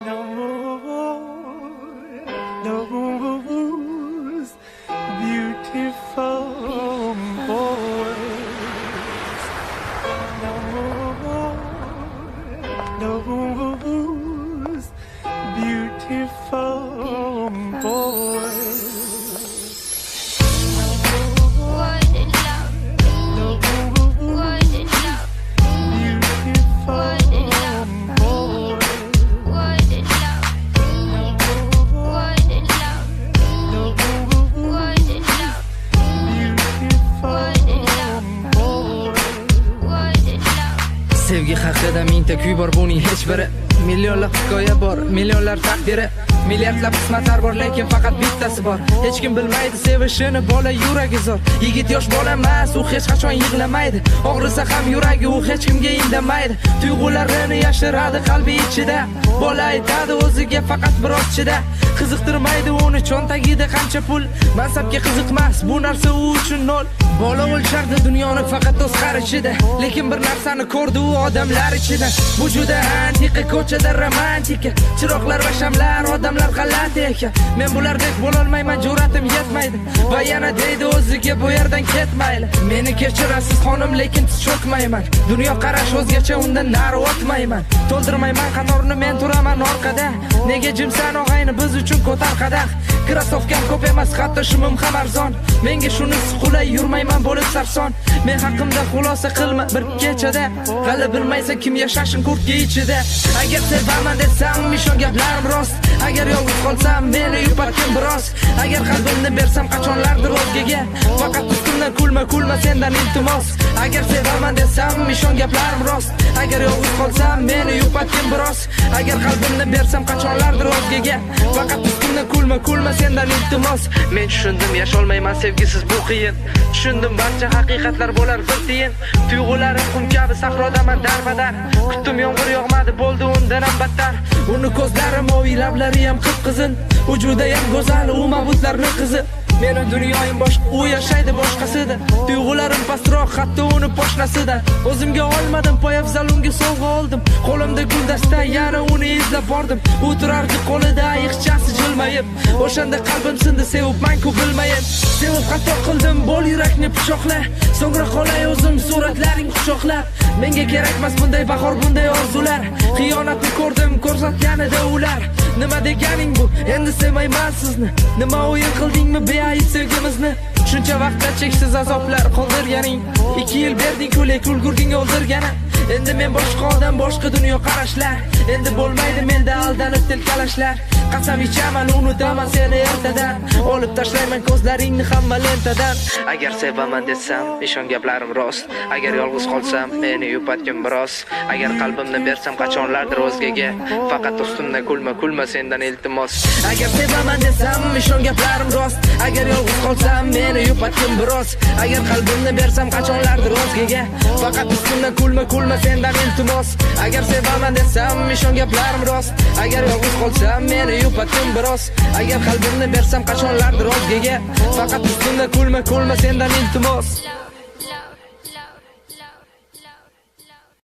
No rules, beautiful boys. No rules, beautiful boys. Sevgi haqida mingta kuy bor, buning hech biri. Millionlab hikoya bor, millionlar taqdiri, milliardlab qismatlar bor, lekin faqat bittasi bor. Hech kim bilmaydi sevishini, bola yuragi zo'r. Yigit yosh bola emas, u hech qachon yig'lamaydi. Og'risa ham yuragi, u hech kimga indamaydi. Tuyg'ularini yashiradi qalbi ichida. Bola aytadi o'ziga faqat biroz chida. Qiziqtirmaydi uni cho'ntagida qancha pul. Mansabga qiziqmas, bu narsa u uchun nol. Bola o'lchardi dunyoni faqat o'z qarashida, lekin bir narsani ko'rdi u odamlar ichida. Bu juda antiqa, ko'chada romantika, chiroqlar va shamlar, odamlar g'alati ekan. Men bulardek bo'lolmayman, jur'atim yetmaydi. Va yana deydi o'ziga bu yerdan ketmayli. Meni kechirasiz xonim, lekin tiz cho'kmayman. Dunyo qarash o'zgacha, undan nari o'tmayman. To'ldirmayman qatorni, men turaman orqada. Nega jimsan og'ayni, biz uchun ko'tar qadah. Krasovkam ko'p emas, hatto shimim ham arzon. Menga shunisi qulay, yurmayman bo'lib sarson. Men haqimda xulosa qilma bir kechada. Hali bilmaysan kim yashashin kurtga ichida. Agar sevaman desam, ishon gaplarim rost. Agar yolg'iz qolsam, meni yupatgin biroz. Agar qalbimni bersam qachonlardir o'zgaga. Faqat ustimdan kulma sendan iltimos. Agar sevaman desam, ishon gaplarim rost. Agar yolg'iz qolsam, meni yupatgin biroz. Agar qalbimni bersam qachonlardir o'zgaga. Faqat ustimdan kulma sendan iltimos. Men tushundim, yasholmayman sevgisiz bu qiyin. Tushundim, barcha haqiqatlar bo'lar bir tiyin. Tuyg'ularim qum kabi sahrodaman darbadar. Kutdim, yomg'ir yog'madi, bo'ldi undan ham battar. Uni ko'zlari moviy, lablari ham qip-qizil. Vujuda ham go'zal, u mabutlarning qizi. Meni dunyoyim boshqa, u yashaydi boshqasida. Tuyg'ularim pastroq, hatto uni poshnasidan. O'zimga olmadim, poyafzal unga sovg'a oldim. Qo'limda guldasta, yana uni izlab bordim. U turardi qo'lida ayiqchasi jilmayib. O'shanda qalbim sindi, sevibman-ku bilmayib. Sevib xato qildim, bo'l yurakni pichoqla. So'ngra qolay o'zim suratlaring quchoqlab. Menga kerakmas bunday bahor, bunday orzular. Xiyonatni ko'rdim, ko'rsatganida ular. Nima deganing bu? Endi sevmayman sizni. Nima o'yin qildingmi beayb sevgimizni? Shuncha vaqtda cheksiz azoblar qoldirganing. 2 yil berding-ku, lekin ulgurging o'ldirgani. Endi men boshqa odam, boshqa dunyo qarashlar. Endi bo'lmaydi menda aldanib tilkalashlar. Qasam ichaman, unutaman seni ertadan. Olib tashlayman ko'zlaringni hamma lentadan. Agar sevaman desam, ishon gaplarim rost. Agar yolg'iz qolsam, meni yupatgin biroz. Agar qalbimni bersam qachonlardir o'zgaga. Faqat ustimdan kulma sendan iltimos. Agar sevaman desam, ishon gaplarim rost. Agar yolg'iz qolsam, meni yupatgin biroz. Agar qalbimni bersam qachonlardir o'zgaga. Faqat ustimdan kulma sendan iltimos. Agar sevaman desam, ishon gaplarim rost. Agar yolg'iz qolsam, meni yupatgin biroz. Agar qalbimni bersam qachonlardir o'zgaga. Faqat ustimdan kulma sendan iltimos.